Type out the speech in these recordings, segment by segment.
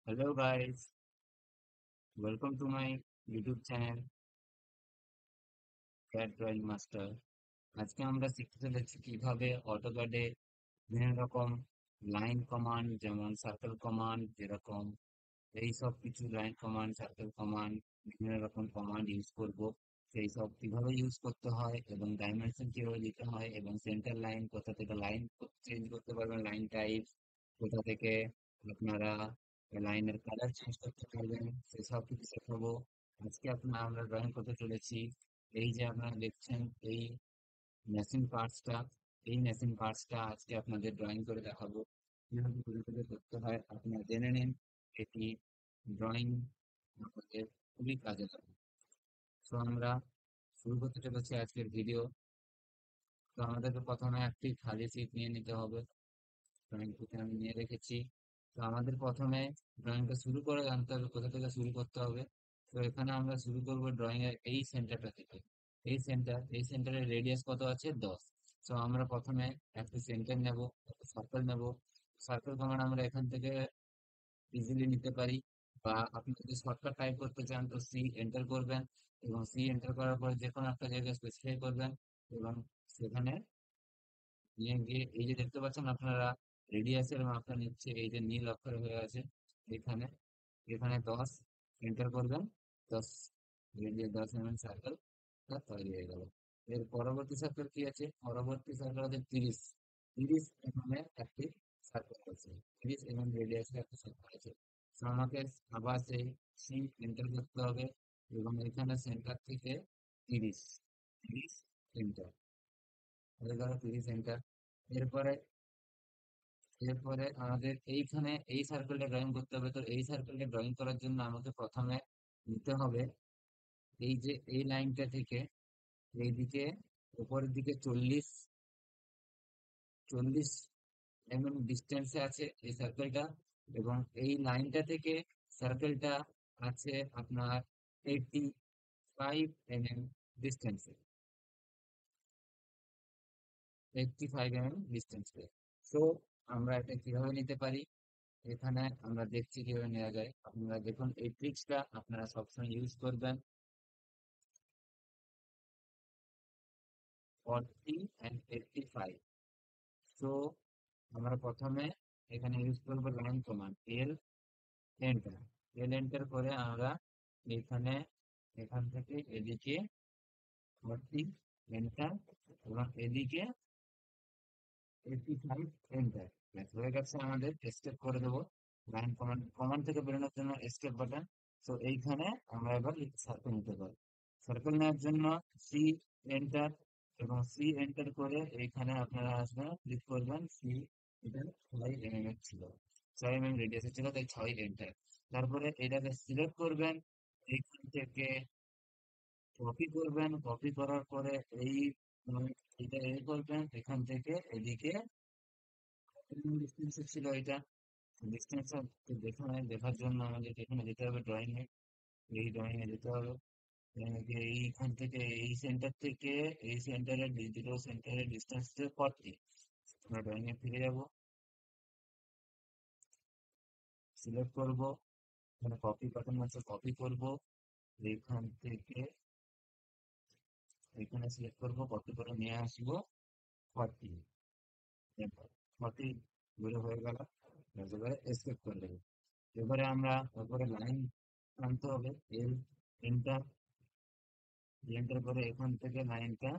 Hello guys, welcome to my YouTube channel Cat Drawing Master। আজকে আমরা শিখতে চলেছি কিভাবে অটোক্যাডে বিভিন্ন রকম লাইন কমান্ড যেমন সার্কেল কমান্ড যেরকম এই সব কিছু লাইন কমান্ড সার্কেল কমান্ড বিভিন্ন রকম কমান্ড ইউজ করব। সেই সব কিভাবে ইউজ করতে হয় এবং ডাইমেনশন কিভাবে দিতে হয় এবং সেন্টার লাইন কোথা থেকে লাইন চেঞ্জ করতে পারবেন, লাইন টাইপ কোথা থেকে আপনারা লাইনের কালার চেঞ্জ করতে পারবেন, সেসব কিছু শেখাবো। আজকে আমরা ড্রয়িং করতে চলেছি। এই যে আপনারা দেখছেন এই মেশিন পার্টসটা, এই মেশিন পার্টসটা আজকে আপনাদের ড্রয়িং করে দেখাবো। কিভাবে করে করে করতে হয় আপনারা জেনে নিন। এটি ড্রয়িং আমাদের খুবই কাজে লাগে। তো আমরা শুরু করতে চলেছি আজকের ভিডিও। তো আমাদেরকে প্রথমে একটি খালি শীট নিয়ে নিতে হবে। ড্রয়িং শিটে আমি নিয়ে রেখেছি। তো আমাদের প্রথমে ড্রয়িংটা শুরু করে জানতে হবে কোথা থেকে শুরু করতে হবে। তো এখানে আমরা শুরু করব ড্রয়িং এর এই সেন্টারটা থেকে। এই সেন্টারের রেডিয়াস কত আছে? 10। তো আমরা প্রথমে একটা সেন্টার নেব, একটা সার্কেল নেব। সার্কেল কমান্ড আমরা এখান থেকে ইজিলি নিতে পারি, বা আপনি যদি শর্টকাট টাইপ করতে চান তো সি এন্টার করবেন, এবং সি এন্টার করার পর যে কোনো একটা জায়গায় স্পেসিফাই করবেন, এবং সেখানে নিয়ে গিয়ে এই যে দেখতে পাচ্ছেন আপনারা রেডিয়াসের মাপটা নিচ্ছে, এই যে নীল অক্ষরে হয়ে আছে এখানে, এখানে 10 এন্টার করবেন। 10 রেডিয়াস 10 সার্কেল তৈরি হয়ে গেল। এর পরবর্তী সার্কেল কি আছে? পরবর্তী সার্কেল আছে 30। 30 এর একটি সার্কেল আছে, 30 রেডিয়াসের একটা সার্কেল আছে। তো আমাকে আবার সেই সি এন্টার করতে হবে, এবং এখানে সেন্টার থেকে 30, 30 এন্টার হয়ে গেল, 30 এন্টার। এরপরে এরপরে আমাদের এইখানে এই সার্কেলটা ড্রয়িং করতে হবে। তো এই সার্কেলটা ড্রয়িং করার জন্য আমাকে প্রথমে নিতে হবে এই যে এই লাইনটা থেকে এইদিকে উপরের দিকে 40 ডিস্টেন্সে আছে এই সার্কেলটা, এবং এই লাইনটা থেকে সার্কেলটা আছে আপনার 85 ডিস্টেন্সে, 85 ডিস্টেন্সে। তো আমরা এটা কিভাবে নিতে পারি এখানে আমরা দেখছি কিভাবে নেওয়া যায়। আপনারা দেখুন এই ট্রিক্সটা আপনারা সবসময় ইউজ করবেন। 40 and 85। তো আমরা প্রথমে এখানে ইউজ করবো লাইন কমান্ড এন্টার। এন্টার করে আমরা এখানে এখান থেকে এদিকে 40 এন্টার, এবং এদিকে 85 এন্টার। হয়ে গেছে, আমাদের এস্কেপ করে দেবো। লাইন কমান্ড কমান্ড থেকে বেরোনোর জন্য এস্কেপ বাটন। তো এইখানে আমরা এবার সার্কেল নিতে পারি। সার্কেল নেওয়ার জন্য সি এন্টার, এবং সি এন্টার করে এইখানে আপনারা আসবেন, ক্লিক করবেন সি। এটা 6 এর ছিল, 6 রেডিয়াসে ছিল, তাই 6 এন্টার। তারপরে এটাকে সিলেক্ট করবেন, এইখান থেকে কপি করবেন, কপি করার পরে এই এটা করবেন এখান থেকে এদিকে ডিস্টেন্স ছিল এটা। ডিস্টেন্স দেখার জন্য আমাদের এখানে যেতে হবে ড্রয়িং এ। এই ড্রয়িং এ যেতে হবে। এইখান থেকে এই সেন্টার থেকে এই সেন্টারের দুটো সেন্টারের ডিস্টেন্স 40। আমরা ড্রয়িং এ ফিরে যাব, সিলেক্ট করব, এখানে কপি বাটন আছে, কপি করব এইখান থেকে এখানে সিলেক্ট করব, কপি করে নিয়ে আসবো 40। 40 গুলো হয়ে গেল। এবারে এস্কেপ করে দেবো। এবারে আমরা উপরে লাইন টানতে হবে, এল এন্টার। এন্টার করে এখান থেকে লাইনটা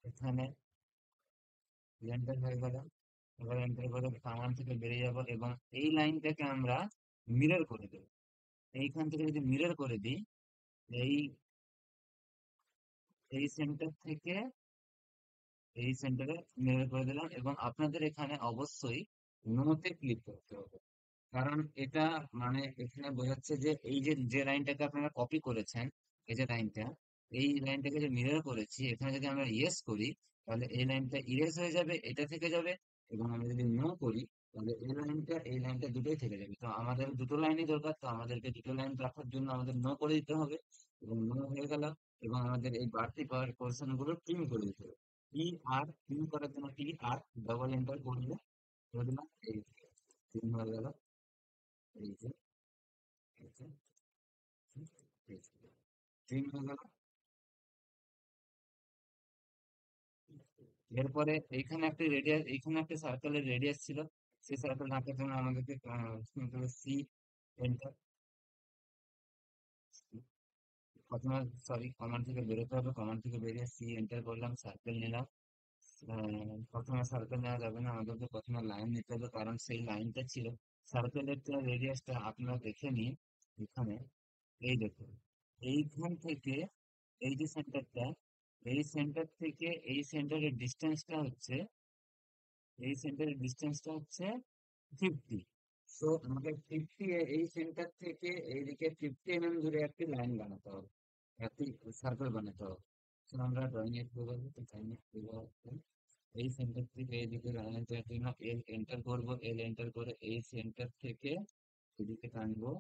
এখানে এন্টার হয়ে গেল। এবার এন্টার করে কামান থেকে বেরিয়ে যাব, এবং এই লাইনটাকে আমরা মিরর করে দেব। এইখান থেকে যদি মিরর করে দিই, এই এই সেন্টার থেকে এই সেন্টারে মিরর করে দিলাম, এবং আপনাদের এখানে অবশ্যই নোতে ক্লিক করতে হবে। কারণ এটা মানে এখানে বোঝাচ্ছে যে এই যে যে লাইনটাকে আপনারা কপি করেছেন, এই যে লাইনটা, এই লাইনটাকে যে মিরর করেছি, এখানে যদি আমরা ইয়েস করি তাহলে এই লাইনটা ইরেজ হয়ে যাবে, এটা থেকে যাবে। এবং আমরা যদি নো করি তাহলে এই লাইনটা দুটোই থেকে যাবে। তো আমাদের দুটো লাইনই দরকার, তো আমাদেরকে দুটো লাইন রাখার জন্য আমাদের নো করে দিতে হবে, এবং নো হয়ে গেল। এবং আমাদের এই বাড়তি পাওয়ার পোর্শন গুলো ট্রিম করে দিতে হবে। ট্রিম করার জন্য টি আর ডবল এন্টার করলে করে দিলাম, এই ট্রিম হয়ে গেল। এই যে এই যে এই যে ট্রিম হয়ে গেল। এরপরে এইখানে একটা রেডিয়াস, এইখানে একটা সার্কেলের রেডিয়াস ছিল, সেই সার্কেল আঁকার জন্য আমাদেরকে সি এন্টার, প্রথমে সরি কমান্ড থেকে বেরোতে হবে, কমান্ড থেকে বেরিয়ে সি এন্টার করলাম, সার্কেল নিলাম। প্রথমে সার্কেল নেওয়া যাবে না, আমাদেরকে প্রথমে লাইন নিতে হবে, কারণ সেই লাইনটা ছিল সার্কেলের যে রেডিয়াসটা আপনারা দেখে নিন এখানে। এই দেখুন, এইখান থেকে এই যে সেন্টারটা, এই সেন্টার থেকে এই সেন্টারের ডিস্টেন্সটা হচ্ছে, এই সেন্টারের ডিস্টেন্সটা হচ্ছে 50। সো আমাদের 50, এই সেন্টার থেকে এইদিকে 50 mm দূরে একটি লাইন বানাতে হবে, একটি সার্কেল বানাতে হবে। তো আমরা ড্রয়িং এর প্রয়োগ, তো ড্রয়িং এর প্রয়োগ, এই সেন্টার থেকে এইদিকে লাইন দেওয়ার জন্য এল এন্টার করবো, এল এন্টার করে এই সেন্টার থেকে এদিকে টানবো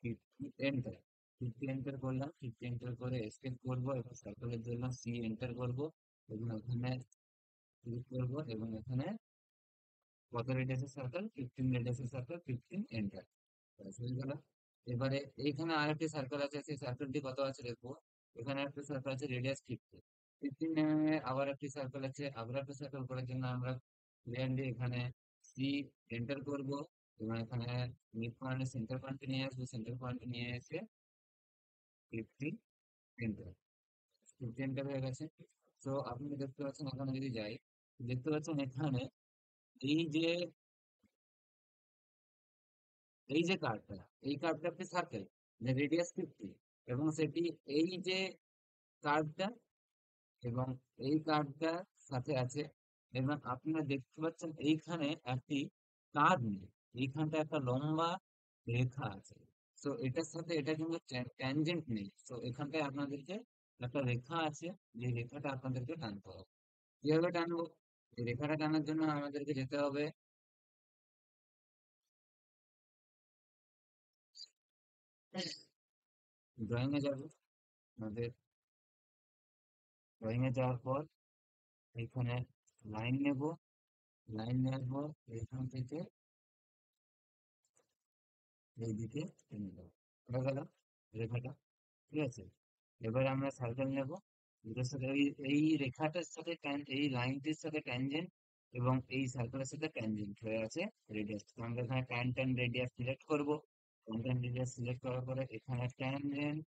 50 এন্টার। 50 এন্টার করলাম, 50 এন্টার করে এস্কেপ করবো এবং সার্কেলের জন্য সি এন্টার করবো এবং এখানে ক্লিক করবো এবং এখানে কত রেডিয়াসের সার্কেল, 15 রেডিয়াসের সার্কেল, 15 এন্টার। হয়ে গেল। এবারে এইখানে আরেকটি সার্কেল আছে, সেই সার্কেলটি কত আছে দেখবো। এখানে একটা সার্কেল আছে রেডিয়াস 15 mm এর, আবার একটি সার্কেল আছে, আবার একটা সার্কেল করার জন্য আমরা ক্লিয়ারলি এখানে সি এন্টার করব এবং এখানে মিড পয়েন্টে সেন্টার পয়েন্টে নিয়ে আসবো, সেন্টার পয়েন্টে নিয়ে এসে 15 এন্টার। 15 এন্টার হয়ে গেছে। তো আপনি দেখতে পাচ্ছেন, এখানে যদি যাই, দেখতে পাচ্ছেন এখানে এই যে এই যে কার্ভটা, এই কার্ভটা একটি সার্কেল, রেডিয়াস 50, এবং সেটি এই যে কার্ভটা এবং এই কার্ভটার সাথে আছে। এবং আপনারা দেখতে পাচ্ছেন এইখানে একটি কার্ভ নেই, এইখানটা একটা লম্বা রেখা আছে। তো এটার সাথে এটা কিন্তু ট্যানজেন্ট নেই, তো এখানটায় আপনাদেরকে একটা রেখা আছে, যে রেখাটা আপনাদেরকে টানতে হবে। কিভাবে টানবো? এই রেখাটা টানার জন্য আমাদেরকে যেতে হবে ড্রয়িং এ যাবো, আমাদের ড্রয়িং এ যাওয়ার পর এইখানে লাইন নেব, লাইন নেওয়ার পর এইখান থেকে এইদিকে টেনে দেবো, হয়ে গেল রেখাটা। ঠিক আছে, এবারে আমরা সার্কেল নেব, এটার সাথে এই রেখাটার সাথে এই লাইনটির সাথে ট্যানজেন্ট এবং এই সার্কেলের সাথে ট্যানজেন্ট হয়ে আছে রেডিয়াস। তো আমরা এখানে ট্যান ট্যান রেডিয়াস সিলেক্ট করবো, ট্যান ট্যান রেডিয়াস সিলেক্ট করার পরে এখানে ট্যানজেন্ট,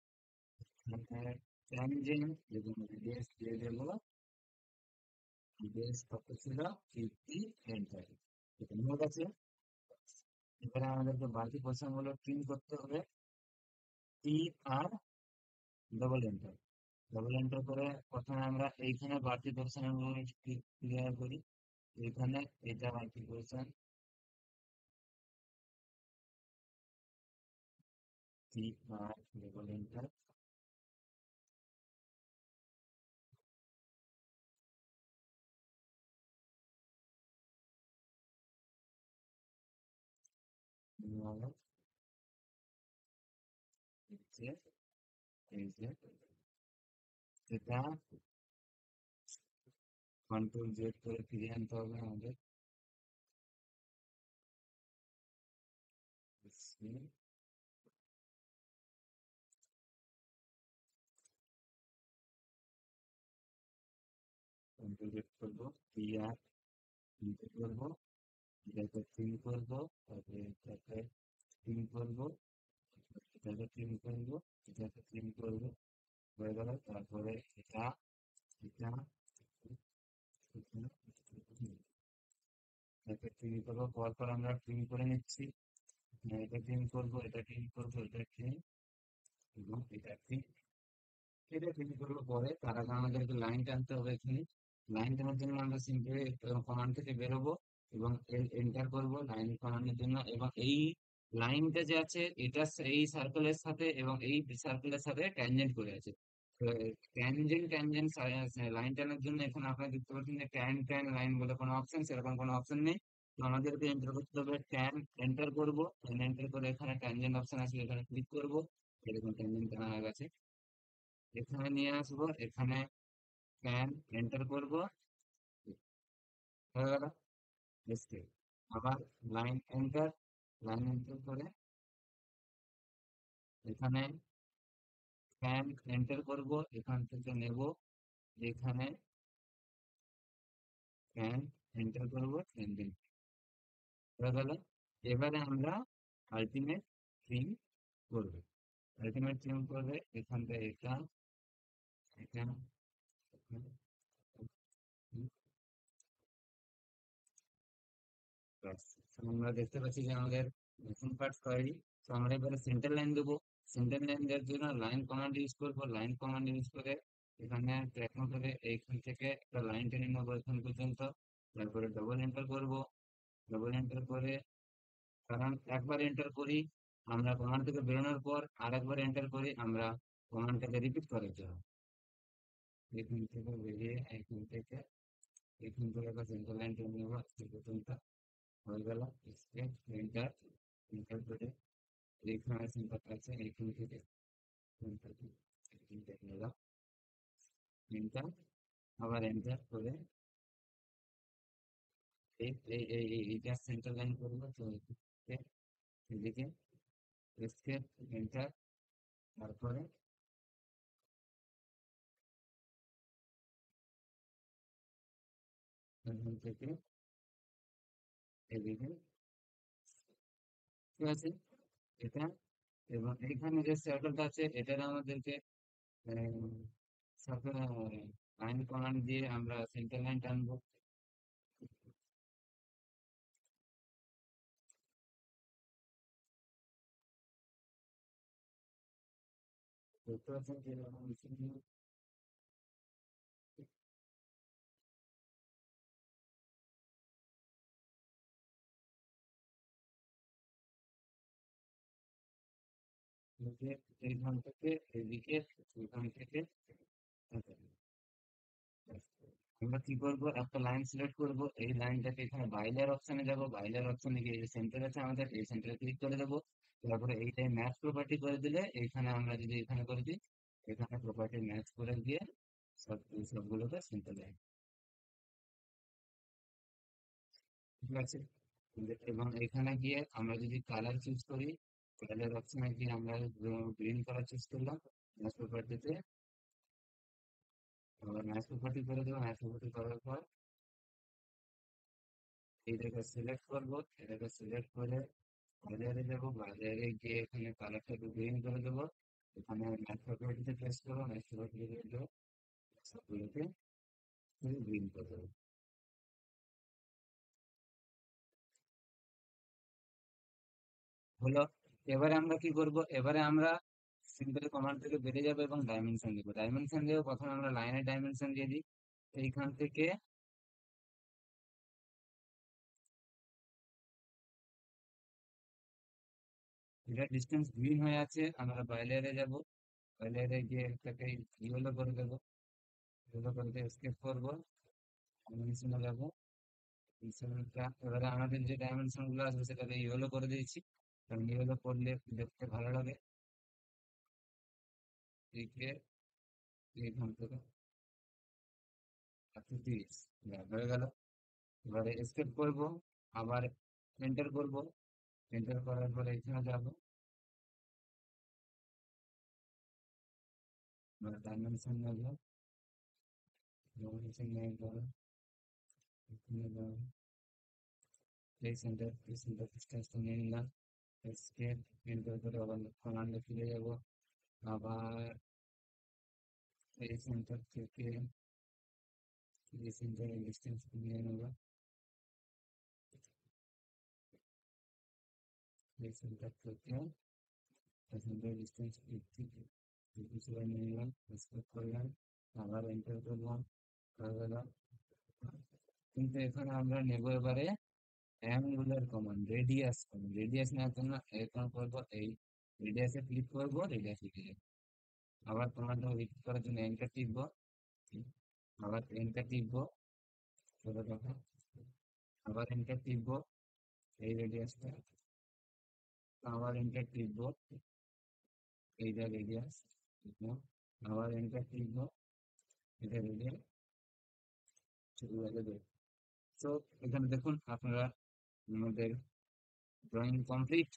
এখানে ট্যানজেন্ট এবং রেডিয়াস দিয়ে দেবো, রেডিয়াস কত ছিল, 50 এন্টার। এটা হয়ে গেছে। এখানে আমাদেরকে বাকি পোর্শন গুলো ট্রিম করতে হবে, টি আর ডবল এন্টার, ডবল এন্টার করে প্রথমে আমরা এইখানে বাড়তি পোর্শন ক্লিয়ার করি। এখানে এটা বাড়তি পোর্শন, টি আর ডবল এন্টার, এই যে এটা কন্ট্রোল জেড করে ফিরিয়ে আনতে হবে আমাদের। কন্ট্রোল জেড করবো, টি আর ইনপুট করবো, এটাকে ট্রিম করবো, তারপরে এটাকে ট্রিম করবো, এটাকে ট্রিম করবো, এটাকে ট্রিম করবো, হয়ে গেল। তারপরে এটা এটা এটাকে ট্রিম করবো, পরপর আমরা ট্রিম করে নিচ্ছি। এটা ট্রিম করবো, এটা ট্রিম করবো, এটা ট্রিম এবং এটা ট্রিম, এটা ট্রিম করবো। পরে তার আগে আমাদেরকে লাইন টানতে হবে এখানে। লাইন টানার জন্য আমরা সিম্পলি কমান্ড থেকে বেরোবো এবং এন্টার করবো লাইন কমান্ডের জন্য, এবং এই লাইনটা যে আছে এটা এই সার্কেলের সাথে এবং এই সার্কেলের সাথে ট্যানজেন্ট করে আছে। ট্যানজেন্ট ট্যানজেন্ট লাইন টানার জন্য এখানে আপনারা দেখতে পাচ্ছেন যে ট্যান ট্যান লাইন বলে কোনো অপশন, সেরকম কোনো অপশন নেই। তো আমাদেরকে এন্টার করতে হবে ট্যান, এন্টার করবো, এন্টার করে এখানে ট্যানজেন্ট অপশন আছে, এখানে ক্লিক করবো। এরকম ট্যানজেন্ট টানা হয়ে গেছে, এখানে নিয়ে আসবো, এখানে ট্যান এন্টার করবো, হয়ে গেল। এসকে আবার লাইন এন্টার, লাইন এন্টার করে এখানে ফ্যান এন্টার করব, এখান থেকে নেব, এখানে ফ্যান এন্টার করব, এন্টার হয়ে গেল। এবারে আমরা আলটিমেট থিম করব। আলটিমেট থিম করবে এখান থেকে এটা, এটা, এটা, ব্যাস। আমরা দেখতে পাচ্ছি যে আমাদের নতুন পার্ট তৈরি। তো আমরা এবারে সেন্টার লাইন দেবো। সেন্টার লাইন দেওয়ার জন্য লাইন কমান্ড ইউজ করবো। লাইন কমান্ড ইউজ করে এখানে ট্র্যাক করে এইখান থেকে একটা লাইন টেনে নেবো এখান পর্যন্ত। তারপরে ডবল এন্টার করবো। ডবল এন্টার করে, কারণ একবার এন্টার করি আমরা কমান্ড থেকে বেরোনোর পর, আর একবার এন্টার করি আমরা কমান্ডটাকে রিপিট করার জন্য। এখান থেকে বেরিয়ে এখান থেকে একটা সেন্টার লাইন টেনে নেবো এই পর্যন্ত। হয়ে গেল। এন্টার, এন্টার করে এইখানে সেন্টারটা আছে এইখান থেকে সেন্টারটা এখান থেকে নিলাম। এন্টার, আবার এন্টার করে এইটা সেন্টার লাইন করবো। তো এদিকে এস্কেপ, এন্টার, তারপরে এখান থেকে এদিকে, ঠিক আছে এটা। এবং এইখানে যে সার্কেলটা আছে এটার আমাদেরকে সার্কেল লাইন কমান্ড দিয়ে আমরা সেন্টার লাইন টানবো। দেখতে পাচ্ছেন যে এরকম যে এইখান থেকে এদিকে, এখান থেকে আমরা কি করব, একটা লাইন সিলেক্ট করব। এই লাইনটাকে এখানে বাইলার অপশনে যাব। বাইলার অপশনে গিয়ে এই সেন্টার আছে আমাদের, এই সেন্টারে ক্লিক করে দেবো। তারপরে এইটাই ম্যাচ প্রপার্টি করে দিলে এইখানে আমরা যদি এখানে করে দিই, এখানে প্রপার্টি ম্যাচ করে দিয়ে সব সবগুলোকে সেন্টার লাইন, ঠিক আছে। এবং এখানে গিয়ে আমরা যদি কালার চুজ করি, কালার অপশনে গিয়ে আমরা গ্রিন কালার চুজ করলাম ম্যাচ প্রপার্টিতে। আবার ম্যাচ প্রপার্টি করে দেবো। ম্যাচ প্রপার্টি করার পর এইটাকে সিলেক্ট করবো। এটাকে সিলেক্ট করে বাজারে যাবো। বাজারে গিয়ে এখানে কালারটা একটু গ্রিন করে দেবো। এখানে ম্যাচ প্রপার্টিতে প্রেস করবো। ম্যাচ প্রপার্টিতে গিয়ে সবগুলোকে গ্রিন করে দেবো। হলো। এবারে আমরা কি করব, এবারে আমরা সিম্পল কমান্ড থেকে বেরিয়ে যাবো এবং ডাইমেনশন দিব। ডাইমেনশন দিয়ে প্রথমে আমরা লাইনের ডাইমেনশন দিয়ে দিই। এইখান থেকে এটা ডিস্টেন্স গ্রিন হয়ে আছে, আমরা বাইরে যাব। বাইরে গিয়ে এটাকে ইয়েলো করে দেবো। ইয়েলো করে দিয়ে স্কেপ করবো, ডাইমেনশনে যাবো। ডাইমেনশনটা এবারে আমাদের যে ডাইমেনশন গুলো আছে সেটাকে ইয়েলো করে দিয়েছি, কারণ ইয়েলো করলে দেখতে ভালো লাগে। একে এইখান থেকে 130 হয়ে গেল। এবারে স্কেপ করব, আবার এন্টার করব। এন্টার করার পরে এখানে যাব, মানে ডাইমেনশন নেব। ডাইমেনশন নেওয়ার পরে এখানে যাব, এই সেন্টার ডিসটেন্সটা নিয়ে নিলাম। স্কেপ, এন্টার করে আবার কমান্ডে ফিরে যাব। আবার এই সেন্টার থেকে এই সেন্টারের ডিসটেন্স নিয়ে নেব। এই সেন্টার থেকে এই সেন্টার ডিসটেন্স 50 করে নিয়ে নিলাম। স্কেপ করলাম, আবার এন্টার করলাম, হয়ে গেল। কিন্তু এখানে আমরা নেব এবারে angular command, radius command. Radius নেওয়ার জন্য এরকম করবো, এই রেডিয়াসে ক্লিক করবো, রেডিয়াস লিখে যাবো। আবার কমান্ডটা রিপিট করার জন্য এন্টার টিপবো। আবার এন্টার টিপবো, করে দেখো। আবার এন্টার টিপবো এই রেডিয়াসটা। আবার এন্টার টিপবো এইটা রেডিয়াস। আবার এন্টার টিপবো, এটা রেডিয়াস। তো এখানে দেখুন আপনারা, আমাদের ড্রয়িং কমপ্লিট।